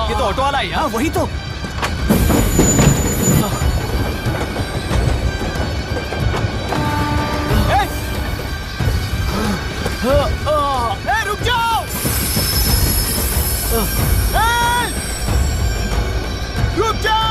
ये तो ऑटो वाला है यार। वही तो। रुक जाओ। रुक जाओ।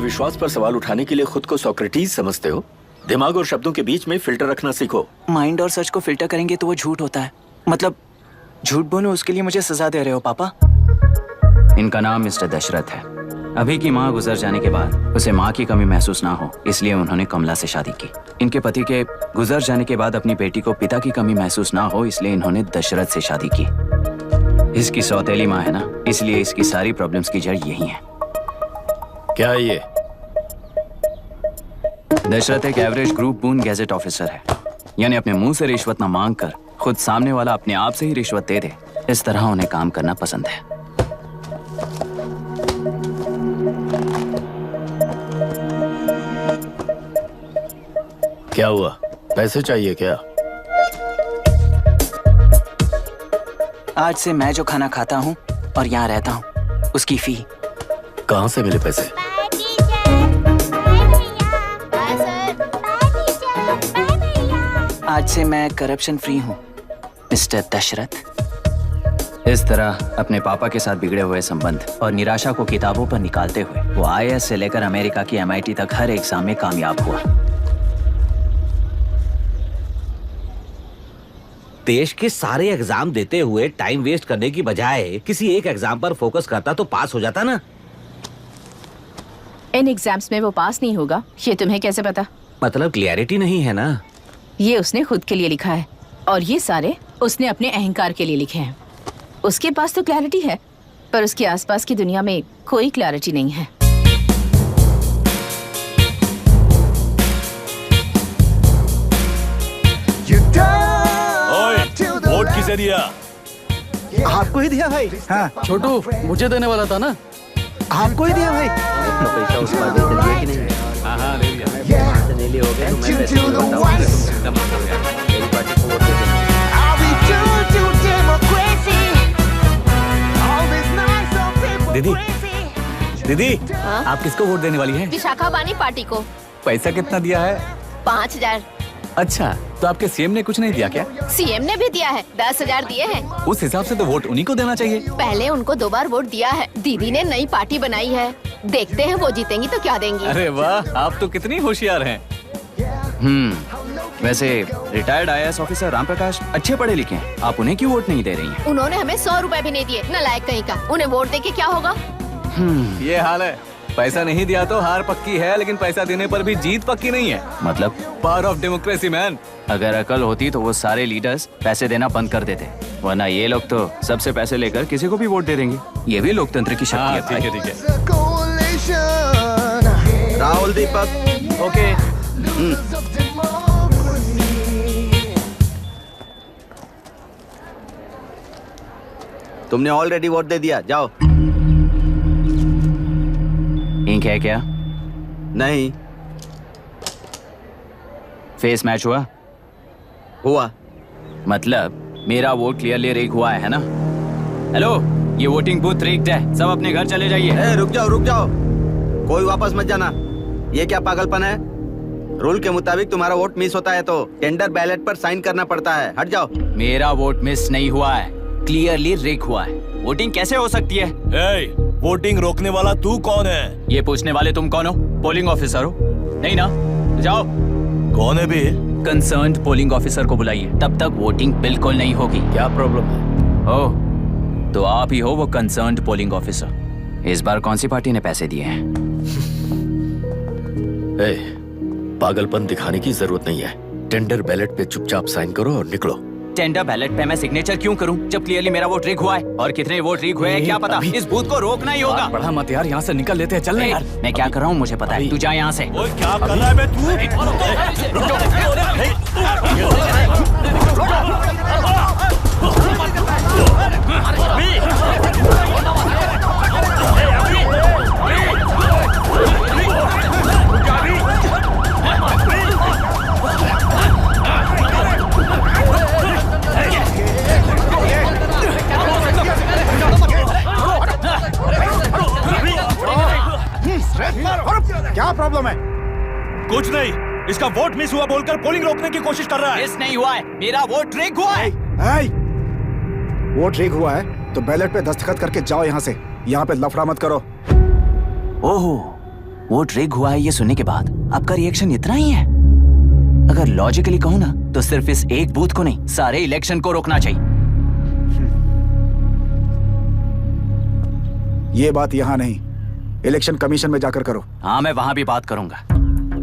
विश्वास पर सवाल उठाने के लिए खुद को सोक्रेटिस समझते हो? दिमाग और शब्दों के बीच में फिल्टर रखना सीखो। माइंड और सच को फिल्टर करेंगे तो वो झूठ होता है। मतलब झूठ बोलो उसके लिए मुझे सजा दे रहे हो पापा? इनका नाम मिस्टर दशरथ है। अभी की माँ गुजर जाने के बाद उसे माँ की कमी महसूस ना हो इसलिए उन्होंने कमला से शादी की। इनके पति के गुजर जाने के बाद अपनी बेटी को पिता की कमी महसूस ना हो इसलिए इन्होंने दशरथ से शादी की। इसकी सौतेली माँ है ना, इसलिए इसकी सारी प्रॉब्लम्स की जड़ यही है। क्या है ये? दशरथ एक एवरेज ग्रुप बून गैजेट ऑफिसर है, यानी अपने मुंह से रिश्वत न मांग कर खुद सामने वाला अपने आप से ही रिश्वत दे दे, इस तरह उन्हें काम करना पसंद है। क्या हुआ? पैसे चाहिए क्या? आज से मैं जो खाना खाता हूँ और यहाँ रहता हूँ उसकी फी। कहाँ से मिले पैसे? आज से मैं करप्शन फ्री हूँ मिस्टर दशरथ। इस तरह अपने पापा के साथ बिगड़े हुए संबंध और निराशा को किताबों पर निकालते हुए वो IAS से लेकर अमेरिका की MIT तक हर एग्जाम में कामयाब हुआ। देश के सारे एग्जाम देते हुए टाइम वेस्ट करने की बजाय किसी एक एग्जाम पर फोकस करता तो पास हो जाता ना। इन एग्जाम्स में वो पास नहीं होगा, ये तुम्हें कैसे पता? मतलब क्लियरिटी नहीं है ना। ये उसने खुद के लिए लिखा है और ये सारे उसने अपने अहंकार के लिए लिखे हैं। उसके पास तो क्लैरिटी है पर उसके आसपास की दुनिया में कोई क्लैरिटी नहीं है। वोट किसे दिया? आपको ही दिया भाई। हाँ छोटू, मुझे देने वाला था ना। आपको ही दिया भाई। पैसा उस पर दिया कि नहीं? हाँ ले लिया। ले लिए हो गए तो मैं पैसे बताऊं। मेरी पार्टी को वोट दे देना। दीदी दीदी आप किसको वोट देने वाली हैं? विशाखा बानी पार्टी को। पैसा कितना दिया है? 5000। अच्छा तो आपके सीएम ने कुछ नहीं दिया क्या? सीएम ने भी दिया है, 10,000 दिए हैं। उस हिसाब से तो वोट उन्हीं को देना चाहिए। पहले उनको 2 बार वोट दिया है। दीदी ने नई पार्टी बनाई है, देखते हैं वो जीतेंगी तो क्या देंगी। अरे वाह, आप तो कितनी होशियार हैं। वैसे retired IAS officer Ram Prakash अच्छे पढ़े लिखे हैं, आप उन्हें क्यों वोट नहीं दे रही हैं? उन्होंने हमें 100 रुपए भी नहीं दिए, नालायक कहीं का। उन्हें वोट देके क्या होगा? ये हाल है। पैसा नहीं दिया तो हार पक्की है, लेकिन पैसा देने पर भी जीत पक्की नहीं है। मतलब पावर ऑफ डेमोक्रेसी मैन। अगर अकल होती तो वो सारे लीडर्स पैसे देना बंद कर देते, वरना ये लोग तो सबसे पैसे लेकर किसी को भी वोट दे देंगे। ये भी लोकतंत्र की शक्ति है। ठीक है ठीक है। राहुल दीपक ओके। तुमने ऑलरेडी वोट दे दिया, जाओ। इंक है क्या? नहीं फेस मैच हुआ? हुआ। मतलब मेरा वोट क्लियरली रिग हुआ है ना? हेलो, ये वोटिंग बूथ रिग्ड है, सब अपने घर चले जाइए। रुक जाओ, कोई वापस मत जाना। ये क्या पागलपन है? रूल के मुताबिक तुम्हारा वोट मिस होता है तो टेंडर बैलेट पर साइन करना पड़ता है। हट जाओ। मेरा वोट मिस नहीं हुआ है, क्लियरली रिग हुआ है। वोटिंग कैसे हो सकती है? वोटिंग रोकने वाला तू कौन है? ये पूछने वाले तुम कौन हो? पोलिंग ऑफिसर हो? नहीं ना, जाओ। कौन है बे? कंसर्न्ड पोलिंग ऑफिसर को बुलाइए, तब तक वोटिंग बिल्कुल नहीं होगी। क्या प्रॉब्लम है? ओह, तो आप ही हो वो कंसर्न्ड पोलिंग ऑफिसर। इस बार कौन सी पार्टी ने पैसे दिए हैं? ए, पागलपन दिखाने की जरूरत नहीं है। टेंडर बैलेट पे चुपचाप साइन करो और निकलो। टेंडर बैलेट पे मैं सिग्नेचर क्यों करूं जब क्लियरली मेरा वोट रिग हुआ है? और कितने वोट रिग हुए हैं क्या पता? इस बूथ को रोकना ही होगा। बढ़ा मत यार, यहाँ से निकल लेते हैं, चल यार। मैं क्या कर रहा हूँ मुझे पता है, तू जा यहाँ से। ओए क्या कर रहा है बे क्या प्रॉब्लम है? कुछ नहीं, इसका वोट मिस हुआ बोलकर पोलिंग रोकने की कोशिश कर रहा है। मिस नहीं हुआ है, मेरा वोट रिग हुआ है। वोट रिग हुआ है तो बैलेट पे दस्तखत करके जाओ यहाँ से। यहाँ पे लफड़ा मत करो। ओहो, वोट रिग हुआ है ये सुनने के बाद आपका रिएक्शन इतना ही है? अगर लॉजिकली कहूँ ना तो सिर्फ इस एक बूथ को नहीं, सारे इलेक्शन को रोकना चाहिए। ये बात यहाँ नहीं, इलेक्शन कमीशन में जाकर करो। हाँ, मैं वहां भी बात करूंगा।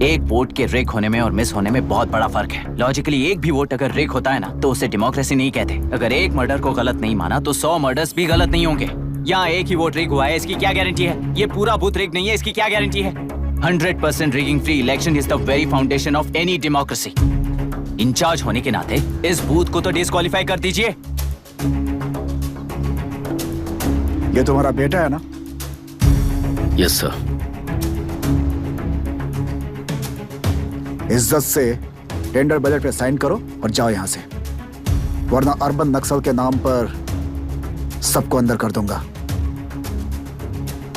एक वोट के रिग होने में और मिस होने में बहुत बड़ा फर्क है। लॉजिकली एक भी वोट अगर रिग होता है ना तो उसे डेमोक्रेसी नहीं कहते। अगर एक मर्डर को गलत नहीं माना तो 100 मर्डर्स भी गलत नहीं होंगे। यहाँ एक ही वोट रिग हुआ है, इसकी क्या गारंटी है? ये पूरा बूथ रिग नहीं है, इसकी क्या गारंटी है? 100% rigging free election is the very foundation of any democracy. In-charge होने के नाते इस बूथ को तो डिस्क्वालीफाई कर दीजिए। ये तुम्हारा बेटा है ना? Yes sir. इज्जत से टेंडर बैलेट पे साइन करो और जाओ यहाँ से, वरना अर्बन नक्सल के नाम पर सबको अंदर कर दूंगा।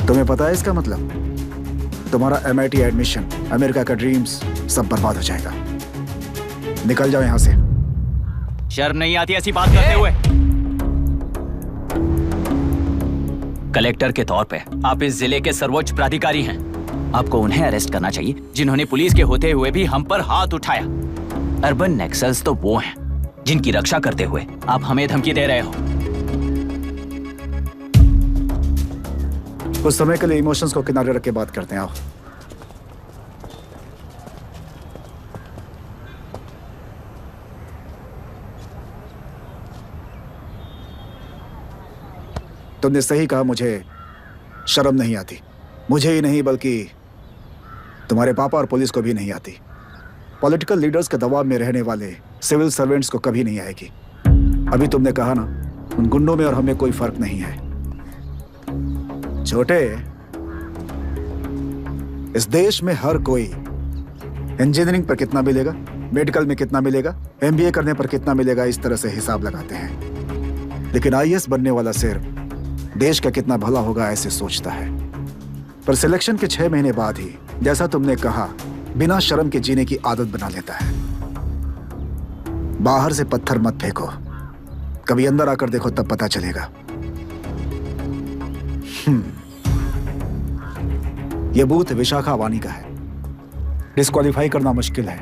तुम्हें पता है इसका मतलब? तुम्हारा MIT एडमिशन, अमेरिका का ड्रीम्स सब बर्बाद हो जाएगा। निकल जाओ यहाँ से। शर्म नहीं आती ऐसी बात करते हुए? कलेक्टर के तौर पे आप इस जिले के सर्वोच्च प्राधिकारी हैं। आपको उन्हें अरेस्ट करना चाहिए जिन्होंने पुलिस के होते हुए भी हम पर हाथ उठाया। अर्बन नक्सल्स तो वो हैं जिनकी रक्षा करते हुए आप हमें धमकी दे रहे हो। कुछ समय के लिए इमोशंस को किनारे रख के बात करते हैं। आओ। तुमने सही कहा, मुझे शर्म नहीं आती। मुझे ही नहीं बल्कि तुम्हारे पापा और पुलिस को भी नहीं आती। पॉलिटिकल लीडर्स के दबाव में रहने वाले सिविल सर्वेंट्स को कभी नहीं आएगी। अभी तुमने कहा ना, उन गुंडों में और हमें कोई फर्क नहीं है। छोटे, इस देश में हर कोई इंजीनियरिंग पर कितना मिलेगा, मेडिकल में कितना मिलेगा, MBA करने पर कितना मिलेगा, इस तरह से हिसाब लगाते हैं। लेकिन IAS बनने वाला सिर्फ देश का कितना भला होगा ऐसे सोचता है। पर सिलेक्शन के 6 महीने बाद ही, जैसा तुमने कहा, बिना शर्म के जीने की आदत बना लेता है। बाहर से पत्थर मत फेंको, कभी अंदर आकर देखो तब पता चलेगा। यह बूथ विशाखा वानी का है। डिस्क्वालीफाई करना मुश्किल है,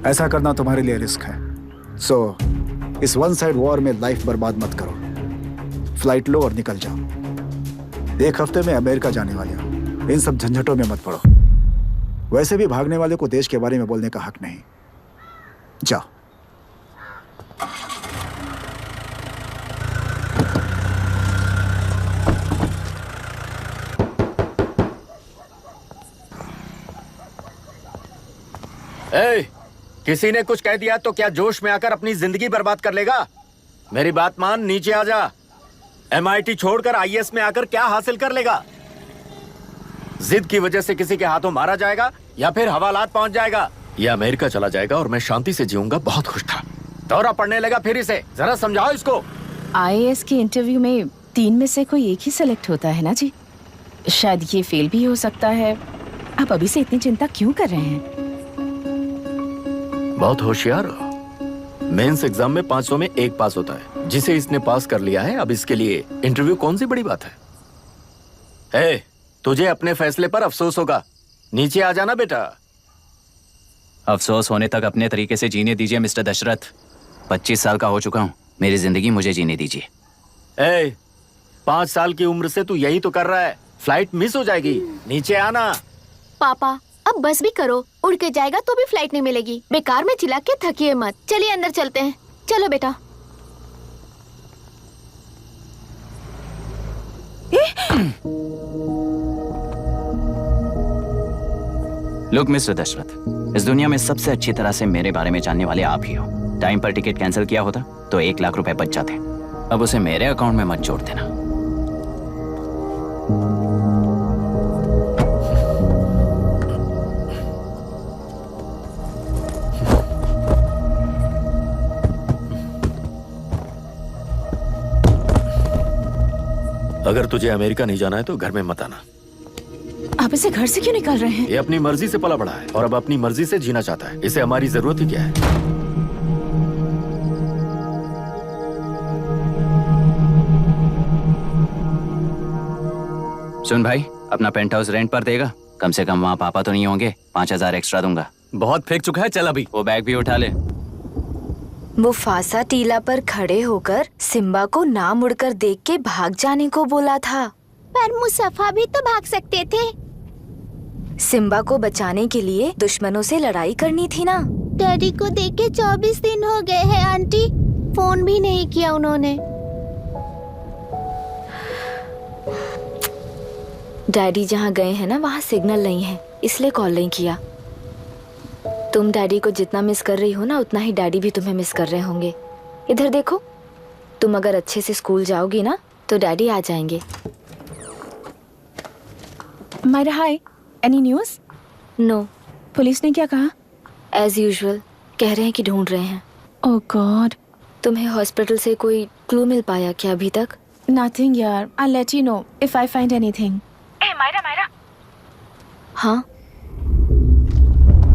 ऐसा करना तुम्हारे लिए रिस्क है। सो इस वन साइड वॉर में लाइफ बर्बाद मत करो। फ्लाइट लो और निकल जाओ। 1 हफ्ते में अमेरिका जाने वाले हो, इन सब झंझटों में मत पड़ो। वैसे भी भागने वाले को देश के बारे में बोलने का हक नहीं। जाओ। किसी ने कुछ कह दिया तो क्या जोश में आकर अपनी जिंदगी बर्बाद कर लेगा? मेरी बात मान, नीचे आ जा। MIT छोड़कर IAS में आकर क्या हासिल कर लेगा? जिद की वजह से किसी के हाथों मारा जाएगा या फिर हवालात पहुंच जाएगा, या अमेरिका चला जाएगा और मैं शांति से जीऊंगा। बहुत खुश था। दौरा पड़ने लगा फिर इसे। जरा समझाओ इसको। IAS के इंटरव्यू में 3 में से कोई एक ही सेलेक्ट होता है ना जी? शायद ये फेल भी हो सकता है। आप अभी से इतनी चिंता क्यों कर रहे हैं? बहुत होशियार हो। मेंस एग्जाम में 500 में 1 पास होता है, जिसे इसने पास कर लिया है। अब इसके लिए इंटरव्यू कौन सी बड़ी बात है? तुझे अपने फैसले पर अफसोस होगा। नीचे आ जाना बेटा। अफसोस होने तक अपने तरीके से जीने दीजिए मिस्टर दशरथ। 25 साल का हो चुका हूँ, मेरी जिंदगी मुझे जीने दीजिए। 5 साल की उम्र से तू यही तो कर रहा है। फ्लाइट मिस हो जाएगी, नीचे आना। पापा अब बस भी करो, उड़ के जाएगा तो भी फ्लाइट नहीं मिलेगी। बेकार में चिल्ला के थकिए मत। चलिए अंदर चलते हैं। चलो बेटा। लुक मिस्टर दशरथ, इस दुनिया में सबसे अच्छी तरह से मेरे बारे में जानने वाले आप ही हो। टाइम पर टिकट कैंसिल किया होता तो 1 लाख रुपए बच जाते। अब उसे मेरे अकाउंट में मत जोड़ देना। अगर तुझे अमेरिका नहीं जाना है तो घर में मत आना। आप इसे घर से क्यों निकाल रहे हैं? ये अपनी मर्जी से पला बड़ा है और अब अपनी मर्जी से जीना चाहता है। इसे हमारी जरूरत ही क्या है? सुन भाई, अपना पेंट हाउस रेंट पर देगा? कम से कम वहाँ पापा तो नहीं होंगे। 5000 एक्स्ट्रा दूंगा। बहुत फेंक चुका है, चल अभी। वो बैग भी उठा ले। मुफासा टीला पर खड़े होकर सिम्बा को ना मुड़कर देख के भाग जाने को बोला था। पर मुसफा भी तो भाग सकते थे। सिम्बा को बचाने के लिए दुश्मनों से लड़ाई करनी थी ना। डैडी को देखे 24 दिन हो गए हैं आंटी, फोन भी नहीं किया उन्होंने। डैडी जहाँ गए हैं ना वहाँ सिग्नल नहीं है, इसलिए कॉल नहीं किया। तुम डैडी को जितना मिस कर रही हो ना उतना ही डैडी भी तुम्हें मिस कर रहे होंगे। इधर देखो, तुम अगर अच्छे से स्कूल जाओगी ना तो डैडी आ जाएंगे। मायरा हाय, एनी न्यूज़? नो। पुलिस ने क्या कहा? एज यूजुअल कह रहे हैं कि ढूंढ रहे हैं। ओह गॉड। तुम्हें हॉस्पिटल से कोई क्लू मिल पाया क्या अभी तक? नथिंग यार, I let you know if I find anything. Myra. हाँ,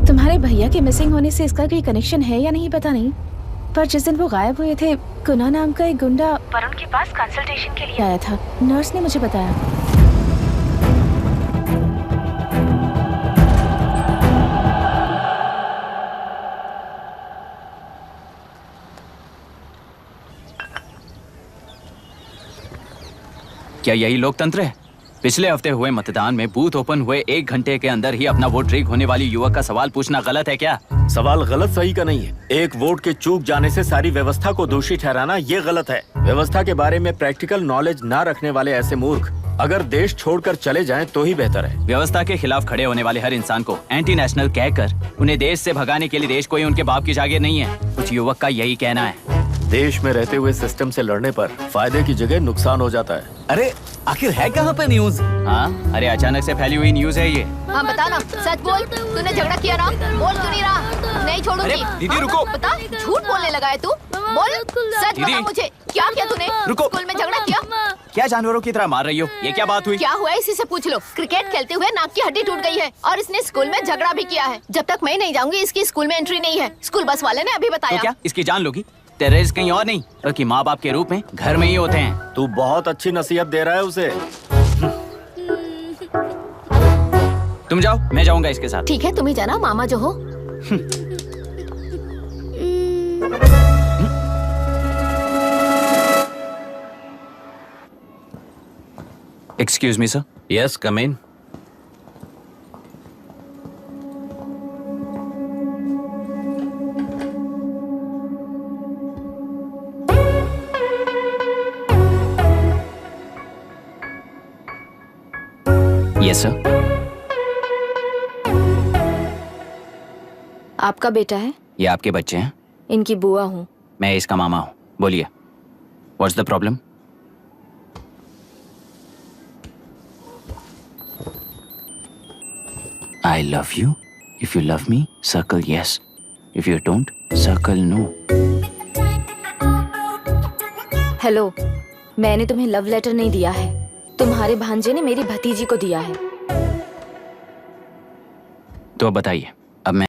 तुम्हारे भैया के मिसिंग होने से इसका कोई कनेक्शन है या नहीं पता नहीं, पर जिस दिन वो गायब हुए थे कुना नाम का एक गुंडा वरुण के पास कंसल्टेशन के लिए आया था। नर्स ने मुझे बताया। क्या यही लोकतंत्र है? पिछले हफ्ते हुए मतदान में बूथ ओपन हुए 1 घंटे के अंदर ही अपना वोट रीक होने वाली युवक का सवाल पूछना गलत है क्या? सवाल गलत सही का नहीं है। एक वोट के चूक जाने से सारी व्यवस्था को दोषी ठहराना ये गलत है। व्यवस्था के बारे में प्रैक्टिकल नॉलेज ना रखने वाले ऐसे मूर्ख अगर देश छोड़कर चले जाएं तो ही बेहतर है। व्यवस्था के खिलाफ खड़े होने वाले हर इंसान को एंटी नेशनल कहकर उन्हें देश से भगाने के लिए देश कोई उनके बाप की जागीर नहीं है। कुछ युवक का यही कहना है। देश में रहते हुए सिस्टम से लड़ने पर फायदे की जगह नुकसान हो जाता है। अरे आखिर है कहाँ पे न्यूज? हाँ, अरे अचानक से फैली हुई न्यूज है ये। हाँ बता ना, सच बोल। तूने झगड़ा किया ना? बोल क्यों नहीं रहा? नहीं छोड़ूंगी। दीदी रुको। बता, झूठ बोलने लगा है तू। बोल, सच बता मुझे, क्या किया तूने? रुको। स्कूल में झगड़ा किया? क्या जानवरों की तरह मार रही हो? ये क्या बात हुई? क्या हुआ इसी से पूछ लो। क्रिकेट खेलते हुए नाक की हड्डी टूट गई है और इसने स्कूल में झगड़ा भी किया है। जब तक मैं नहीं जाऊंगी इसकी स्कूल में एंट्री नहीं है। स्कूल बस वाले ने अभी बताया। तो क्या इसकी जान लोगी? टेररिस्ट कहीं और नहीं बल्कि माँ बाप के रूप में घर में ही होते हैं। तू बहुत अच्छी नसीहत दे रहा है उसे। तुम जाओ, मैं जाऊंगा इसके साथ। ठीक है, तुम ही जाना, मामा जो हो। Excuse me sir. Yes, come in. Yes sir. आपका बेटा है? ये आपके बच्चे हैं? इनकी बुआ हूँ। मैं इसका मामा हूँ। बोलिए, what's the problem? I love you. If you love me, circle yes. If you don't, circle no. Hello, मैंने तुम्हें लव लेटर नहीं दिया है। तुम्हारे भांजे ने मेरी भतीजी को दिया है। तो अब बताइए,